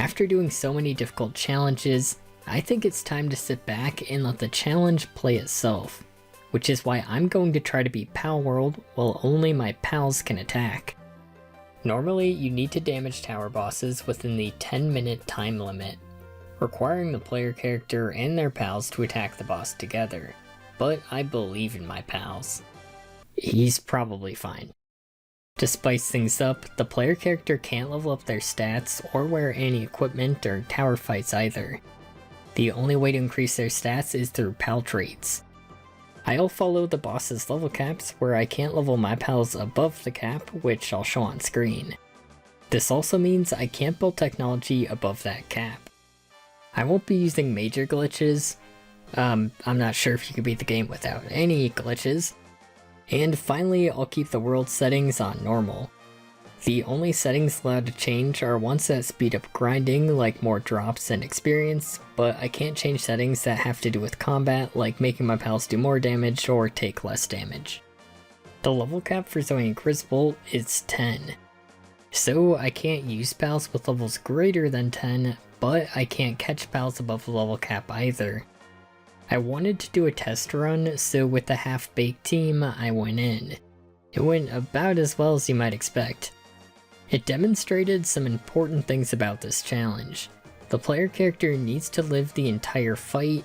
After doing so many difficult challenges, I think it's time to sit back and let the challenge play itself, which is why I'm going to try to beat Palworld while only my pals can attack. Normally, you need to damage tower bosses within the 10-minute time limit, requiring the player character and their pals to attack the boss together, but I believe in my pals. He's probably fine. To spice things up, the player character can't level up their stats or wear any equipment or tower fights either. The only way to increase their stats is through pal traits. I'll follow the boss's level caps where I can't level my pals above the cap, which I'll show on screen. This also means I can't build technology above that cap. I won't be using major glitches. I'm not sure if you can beat the game without any glitches. And finally, I'll keep the world settings on normal. The only settings allowed to change are ones that speed up grinding, like more drops and experience, but I can't change settings that have to do with combat, like making my pals do more damage or take less damage. The level cap for Zoe and Grizzbolt is 10. So I can't use pals with levels greater than 10, but I can't catch pals above the level cap either. I wanted to do a test run, so with the half-baked team, I went in. It went about as well as you might expect. It demonstrated some important things about this challenge. The player character needs to live the entire fight,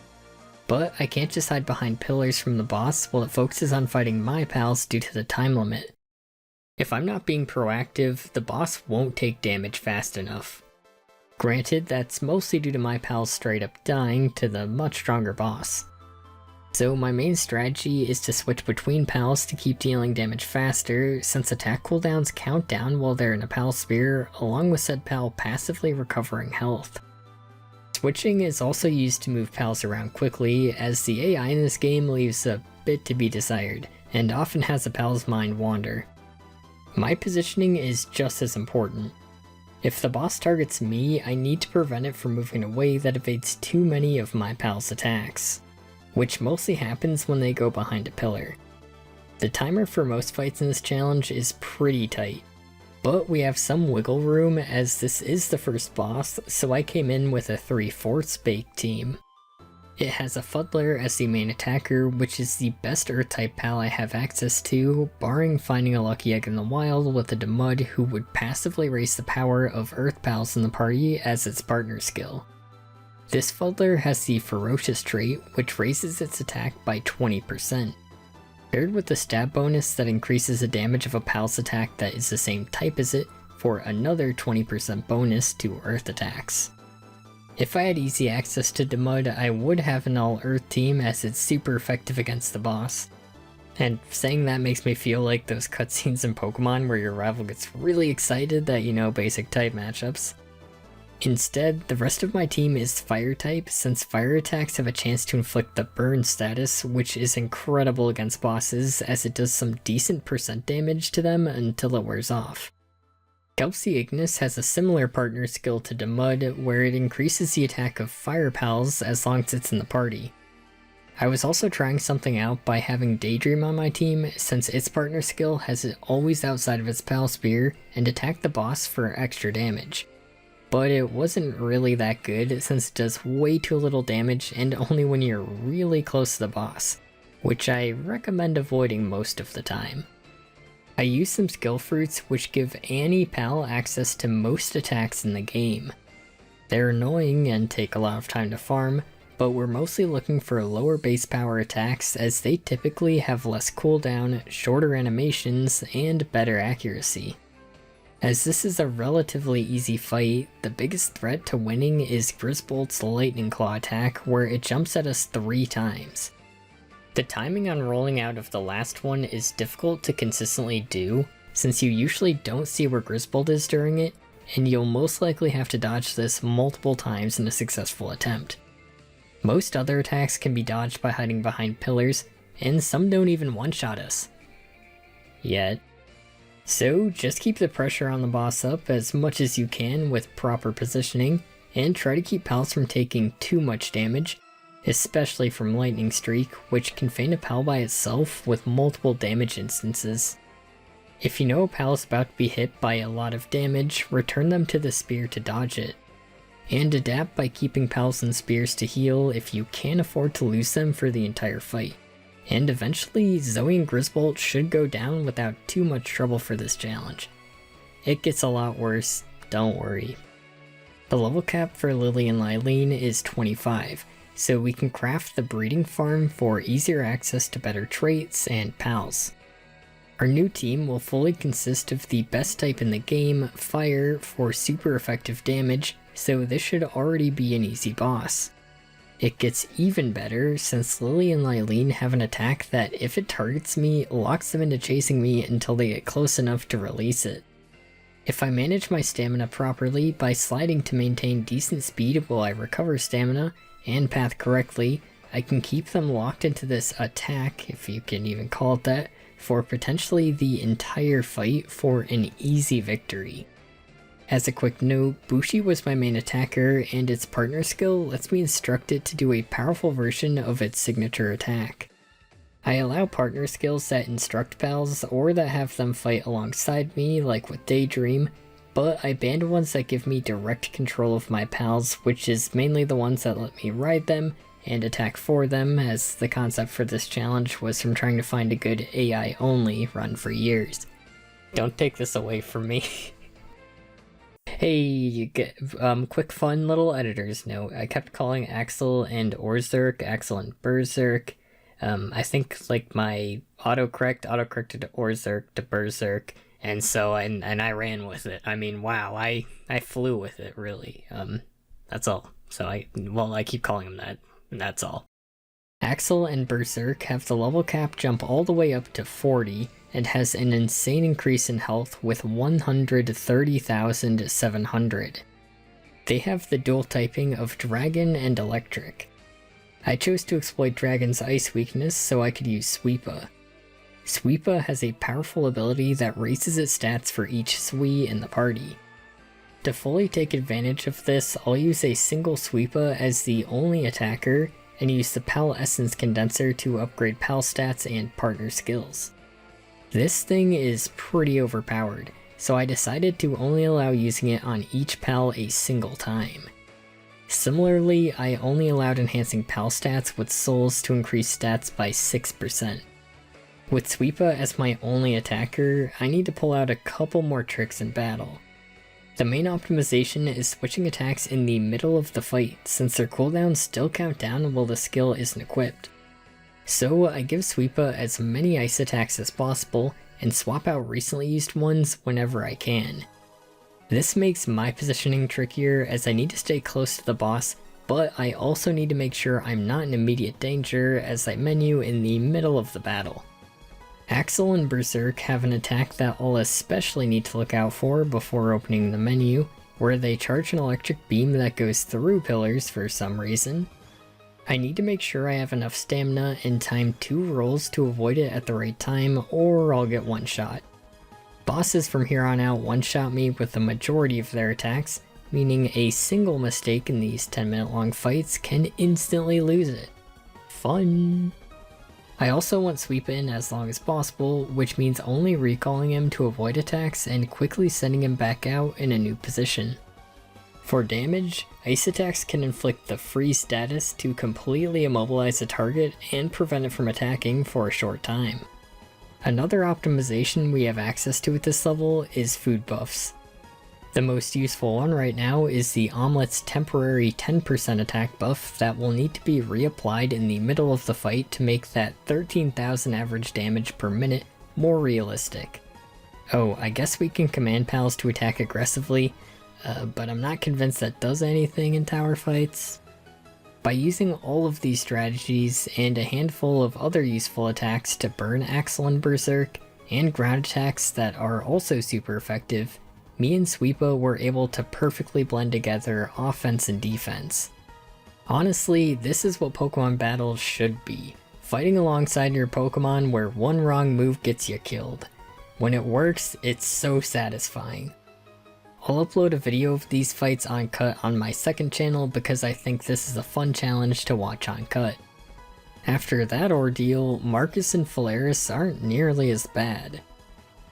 but I can't just hide behind pillars from the boss while it focuses on fighting my pals due to the time limit. If I'm not being proactive, the boss won't take damage fast enough. Granted, that's mostly due to my pals straight up dying to the much stronger boss. So my main strategy is to switch between pals to keep dealing damage faster, since attack cooldowns count down while they're in a pal sphere, along with said pal passively recovering health. Switching is also used to move pals around quickly, as the AI in this game leaves a bit to be desired, and often has a pal's mind wander. My positioning is just as important. If the boss targets me, I need to prevent it from moving in a way that evades too many of my pals' attacks, which mostly happens when they go behind a pillar. The timer for most fights in this challenge is pretty tight, but we have some wiggle room as this is the first boss, so I came in with a 3/4 baked team. It has a Fuddler as the main attacker, which is the best Earth-type pal I have access to, barring finding a lucky egg in the wild with a Demud who would passively raise the power of Earth pals in the party as its partner skill. This Fuddler has the Ferocious trait, which raises its attack by 20%, paired with the stab bonus that increases the damage of a pal's attack that is the same type as it for another 20% bonus to Earth attacks. If I had easy access to Demud, I would have an all-Earth team as it's super effective against the boss. And saying that makes me feel like those cutscenes in Pokemon where your rival gets really excited that you know basic type matchups. Instead, the rest of my team is Fire type, since fire attacks have a chance to inflict the burn status, which is incredible against bosses as it does some decent percent damage to them until it wears off. Kelsey Ignis has a similar partner skill to Demud, where it increases the attack of fire pals as long as it's in the party. I was also trying something out by having Daydream on my team, since its partner skill has it always outside of its pal sphere and attack the boss for extra damage. But it wasn't really that good since it does way too little damage and only when you're really close to the boss, which I recommend avoiding most of the time. I used some skill fruits which give any pal access to most attacks in the game. They're annoying and take a lot of time to farm, but we're mostly looking for lower base power attacks as they typically have less cooldown, shorter animations, and better accuracy. As this is a relatively easy fight, the biggest threat to winning is Grizzbolt's Lightning Claw attack where it jumps at us 3 times. The timing on rolling out of the last one is difficult to consistently do, since you usually don't see where Grizzbolt is during it, and you'll most likely have to dodge this multiple times in a successful attempt. Most other attacks can be dodged by hiding behind pillars, and some don't even one-shot us. Yet. So just keep the pressure on the boss up as much as you can with proper positioning, and try to keep pals from taking too much damage, especially from Lightning Streak, which can feint a pal by itself with multiple damage instances. If you know a pal is about to be hit by a lot of damage, return them to the spear to dodge it. and adapt by keeping pals and spears to heal if you can't afford to lose them for the entire fight. And eventually, Zoe and Grizzbolt should go down without too much trouble for this challenge. It gets a lot worse, don't worry. The level cap for Lyleen and Lyleen is 25, so we can craft the breeding farm for easier access to better traits and pals. Our new team will fully consist of the best type in the game, Fire, for super effective damage, so this should already be an easy boss. It gets even better since Lily and Lyleen have an attack that if it targets me, locks them into chasing me until they get close enough to release it. If I manage my stamina properly by sliding to maintain decent speed while I recover stamina, and path correctly, I can keep them locked into this attack, if you can even call it that, for potentially the entire fight for an easy victory. As a quick note, Bushi was my main attacker, and its partner skill lets me instruct it to do a powerful version of its signature attack. I allow partner skills that instruct pals or that have them fight alongside me, like with Daydream, but I banned ones that give me direct control of my pals, which is mainly the ones that let me ride them and attack for them, as the concept for this challenge was from trying to find a good AI only run for years. Don't take this away from me. Hey, you get quick fun little editor's note. I kept calling Axel and Orzerk Axel and Berzerk. I think like my autocorrected Orzerk to Berzerk, and so I ran with it. I mean, wow, I flew with it really. That's all. So I keep calling him that, and that's all. Axel and Berserk have the level cap jump all the way up to 40, and has an insane increase in health with 130,700. They have the dual typing of Dragon and Electric. I chose to exploit Dragon's ice weakness so I could use Sweepa. Sweepa has a powerful ability that raises its stats for each Swee in the party. To fully take advantage of this, I'll use a single Sweepa as the only attacker, and use the Pal Essence Condenser to upgrade Pal stats and partner skills. This thing is pretty overpowered, so I decided to only allow using it on each Pal a single time. Similarly, I only allowed enhancing Pal stats with souls to increase stats by 6%. With Sweepa as my only attacker, I need to pull out a couple more tricks in battle. The main optimization is switching attacks in the middle of the fight, since their cooldowns still count down while the skill isn't equipped. So I give Sweepa as many ice attacks as possible, and swap out recently used ones whenever I can. This makes my positioning trickier as I need to stay close to the boss, but I also need to make sure I'm not in immediate danger as I menu in the middle of the battle. Axel and Berserk have an attack that I'll especially need to look out for before opening the menu, where they charge an electric beam that goes through pillars for some reason. I need to make sure I have enough stamina and time 2 rolls to avoid it at the right time, or I'll get one shot. Bosses from here on out one-shot me with the majority of their attacks, meaning a single mistake in these 10-minute long fights can instantly lose it. Fun! I also want Sweep in as long as possible, which means only recalling him to avoid attacks and quickly sending him back out in a new position. For damage, ice attacks can inflict the freeze status to completely immobilize a target and prevent it from attacking for a short time. Another optimization we have access to at this level is food buffs. The most useful one right now is the Omelet's temporary 10% attack buff that will need to be reapplied in the middle of the fight to make that 13,000 average damage per minute more realistic. Oh, I guess we can command pals to attack aggressively, but I'm not convinced that does anything in tower fights. By using all of these strategies and a handful of other useful attacks to burn Axel and Berserk, and ground attacks that are also super effective, me and Sweepa were able to perfectly blend together offense and defense. Honestly, this is what Pokemon battles should be. Fighting alongside your Pokemon where one wrong move gets you killed. When it works, it's so satisfying. I'll upload a video of these fights uncut on my second channel because I think this is a fun challenge to watch uncut. After that ordeal, Marcus and Faleris aren't nearly as bad.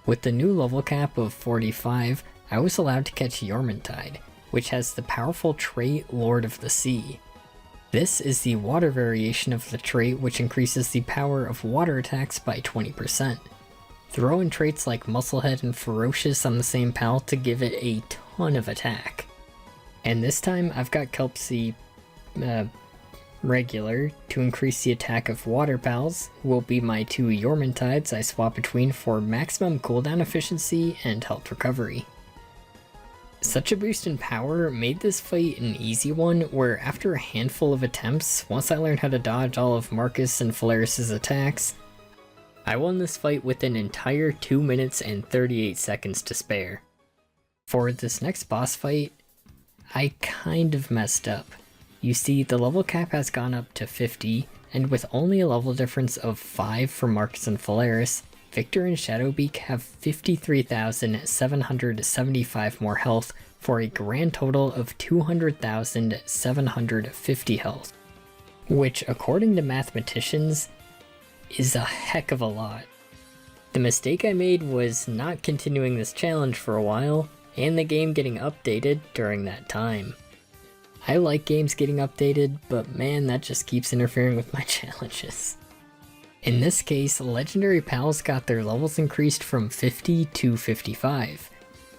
With the new level cap of 45, I was allowed to catch Yormantide, which has the powerful trait Lord of the Sea. This is the water variation of the trait, which increases the power of water attacks by 20%. Throw in traits like Musclehead and Ferocious on the same pal to give it a ton of attack. And this time I've got Kelpsy regular to increase the attack of water pals, who will be my 2 Yormuntides I swap between for maximum cooldown efficiency and health recovery. Such a boost in power made this fight an easy one, where after a handful of attempts, once I learned how to dodge all of Marcus and Faleris' attacks, I won this fight with an entire 2 minutes and 38 seconds to spare. For this next boss fight, I kind of messed up. You see, the level cap has gone up to 50, and with only a level difference of 5 for Marcus and Faleris, Victor and Shadowbeak have 53,775 more health for a grand total of 200,750 health, which according to mathematicians is a heck of a lot. The mistake I made was not continuing this challenge for a while, and the game getting updated during that time. I like games getting updated, but man, that just keeps interfering with my challenges. In this case, legendary pals got their levels increased from 50 to 55.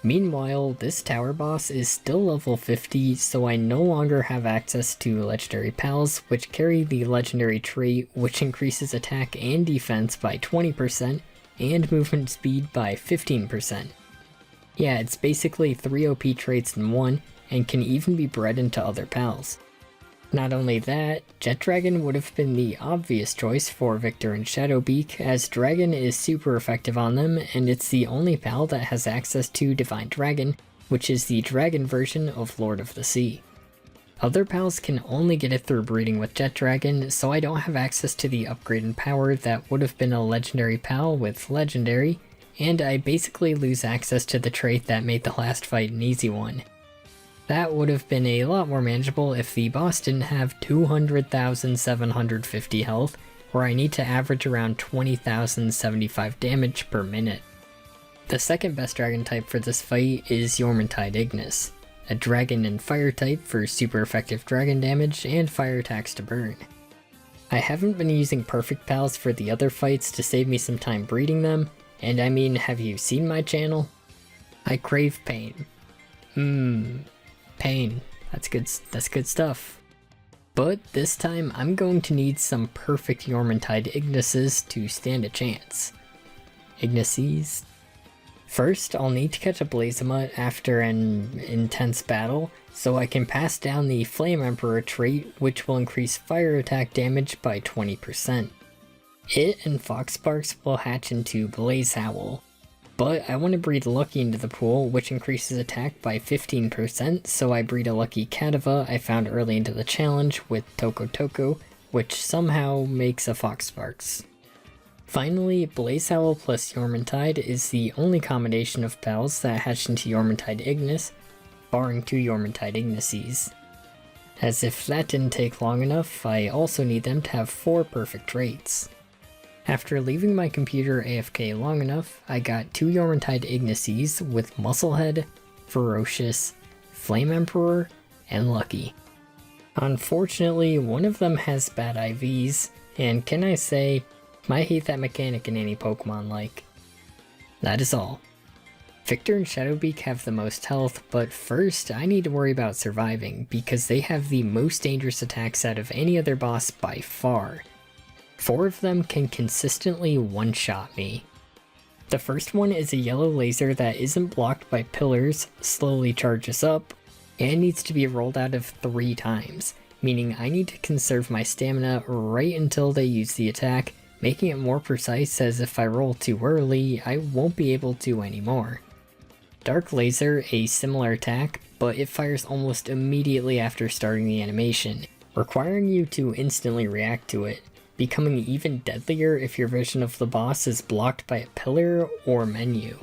Meanwhile, this tower boss is still level 50, so I no longer have access to legendary pals, which carry the legendary trait which increases attack and defense by 20% and movement speed by 15%. Yeah, it's basically 3 OP traits in one, and can even be bred into other pals. Not only that, Jet Dragon would have been the obvious choice for Victor and Shadowbeak, as Dragon is super effective on them, and it's the only pal that has access to Divine Dragon, which is the dragon version of Lord of the Sea. Other pals can only get it through breeding with Jet Dragon, so I don't have access to the upgrade in power that would have been a legendary pal with Legendary, and I basically lose access to the trait that made the last fight an easy one. That would have been a lot more manageable if the boss didn't have 200,750 health, where I need to average around 20,075 damage per minute. The second best dragon type for this fight is Yormuntide Ignis, a dragon and fire type for super effective dragon damage and fire attacks to burn. I haven't been using perfect pals for the other fights to save me some time breeding them, and I mean, have you seen my channel? I crave pain. Pain. That's good stuff. But this time I'm going to need some perfect Yormuntide Ignises to stand a chance. Ignises? First, I'll need to catch a Blazamut after an intense battle, so I can pass down the Flame Emperor trait, which will increase fire attack damage by 20%. It and Foxsparks will hatch into Blaze Howl. But I want to breed Lucky into the pool, which increases attack by 15%, so I breed a Lucky Catava I found early into the challenge with Toko, which somehow makes a Foxsparks. Finally, Blaze Howl plus Yormuntide is the only combination of pals that hatch into Yormuntide Ignis, barring 2 Yormuntide Ignises. As if that didn't take long enough, I also need them to have 4 perfect traits. After leaving my computer AFK long enough, I got 2 Yormuntide Ignises with Musclehead, Ferocious, Flame Emperor, and Lucky. Unfortunately, one of them has bad IVs, and can I say, I hate that mechanic in any Pokemon like. That is all. Victor and Shadowbeak have the most health, but first I need to worry about surviving, because they have the most dangerous attacks out of any other boss by far. 4 of them can consistently one-shot me. The first one is a yellow laser that isn't blocked by pillars, slowly charges up, and needs to be rolled out of 3 times, meaning I need to conserve my stamina right until they use the attack, making it more precise as if I roll too early, I won't be able to anymore. Dark Laser, a similar attack, but it fires almost immediately after starting the animation, requiring you to instantly react to it, becoming even deadlier if your vision of the boss is blocked by a pillar or menu.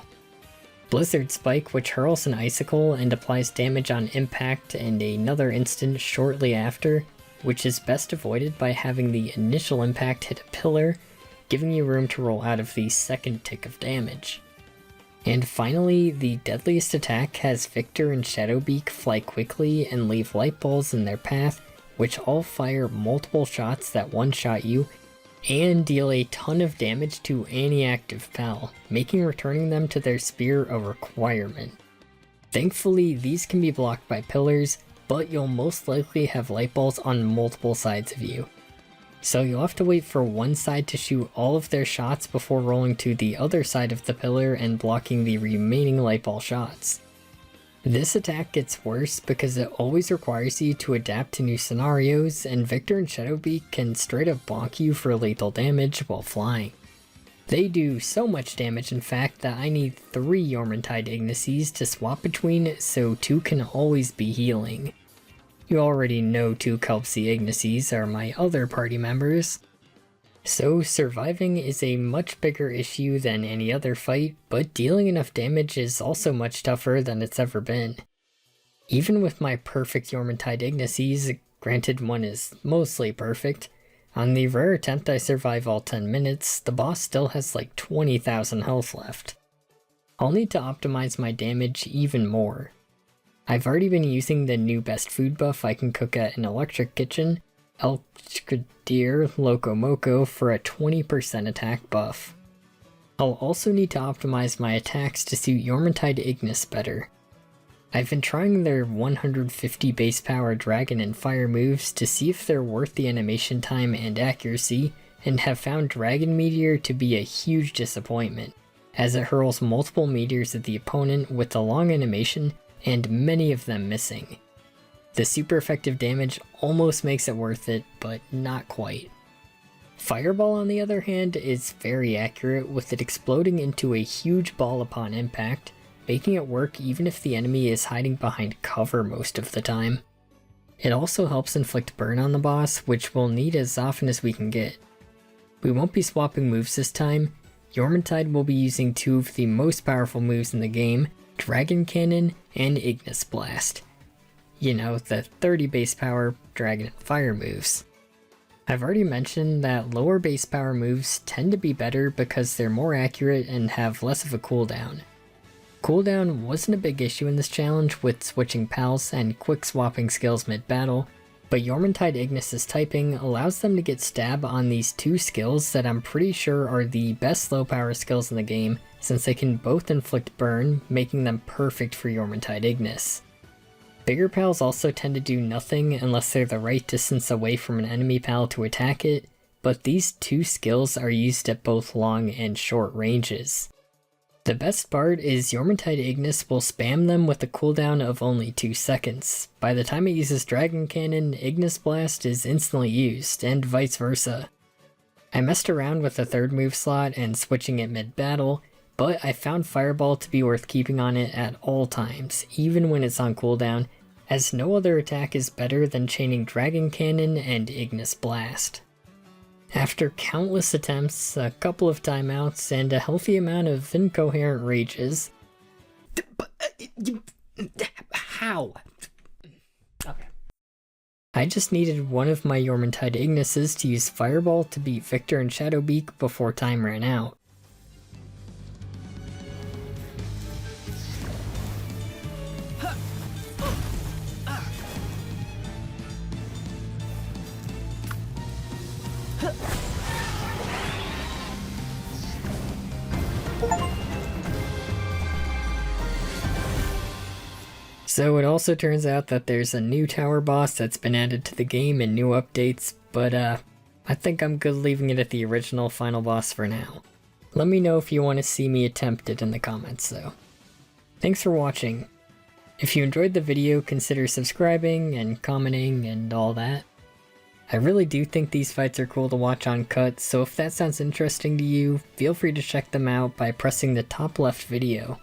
Blizzard Spike, which hurls an icicle and applies damage on impact and another instant shortly after, which is best avoided by having the initial impact hit a pillar, giving you room to roll out of the second tick of damage. And finally, the deadliest attack has Victor and Shadowbeak fly quickly and leave light balls in their path, which all fire multiple shots that one-shot you, and deal a ton of damage to any active pal, making returning them to their spear a requirement. Thankfully, these can be blocked by pillars, but you'll most likely have light balls on multiple sides of you. So you'll have to wait for one side to shoot all of their shots before rolling to the other side of the pillar and blocking the remaining light ball shots. This attack gets worse because it always requires you to adapt to new scenarios, and Victor and Shadowbeak can straight up bonk you for lethal damage while flying. They do so much damage in fact that I need 3 Jormuntide Ignises to swap between, so 2 can always be healing. You already know 2 Kelpsy Ignises are my other party members. So surviving is a much bigger issue than any other fight, but dealing enough damage is also much tougher than it's ever been. Even with my perfect Jormuntide Ignises, granted one is mostly perfect, on the rare attempt I survive all 10 minutes, the boss still has like 20,000 health left. I'll need to optimize my damage even more. I've already been using the new best food buff I can cook at an electric kitchen, El Deer Loco Moco, for a 20% attack buff. I'll also need to optimize my attacks to suit Jormuntide Ignis better. I've been trying their 150 base power dragon and fire moves to see if they're worth the animation time and accuracy, and have found Dragon Meteor to be a huge disappointment, as it hurls multiple meteors at the opponent with a long animation and many of them missing. The super effective damage almost makes it worth it, but not quite. Fireball on the other hand is very accurate, with it exploding into a huge ball upon impact, making it work even if the enemy is hiding behind cover most of the time. It also helps inflict burn on the boss, which we'll need as often as we can get. We won't be swapping moves this time. Jormuntide will be using 2 of the most powerful moves in the game, Dragon Cannon and Ignis Blast. You know, the 30 base power dragon and fire moves. I've already mentioned that lower base power moves tend to be better because they're more accurate and have less of a cooldown. Cooldown wasn't a big issue in this challenge with switching pals and quick swapping skills mid-battle, but Jormuntide Ignis' typing allows them to get stab on these 2 skills that I'm pretty sure are the best low power skills in the game, since they can both inflict burn, making them perfect for Jormuntide Ignis. Bigger pals also tend to do nothing unless they're the right distance away from an enemy pal to attack it, but these 2 skills are used at both long and short ranges. The best part is Jormuntide Ignis will spam them with a cooldown of only 2 seconds. By the time it uses Dragon Cannon, Ignis Blast is instantly used, and vice versa. I messed around with the 3rd move slot and switching it mid-battle, but I found Fireball to be worth keeping on it at all times, even when it's on cooldown, as no other attack is better than chaining Dragon Cannon and Ignis Blast. After countless attempts, a couple of timeouts, and a healthy amount of incoherent rages... How? Okay. I just needed one of my Jormuntide Ignises to use Fireball to beat Victor and Shadowbeak before time ran out. So it also turns out that there's a new tower boss that's been added to the game and new updates, but I think I'm good leaving it at the original final boss for now. Let me know if you want to see me attempt it in the comments though. Thanks for watching. If you enjoyed the video, consider subscribing and commenting and all that. I really do think these fights are cool to watch uncut, so if that sounds interesting to you, feel free to check them out by pressing the top left video.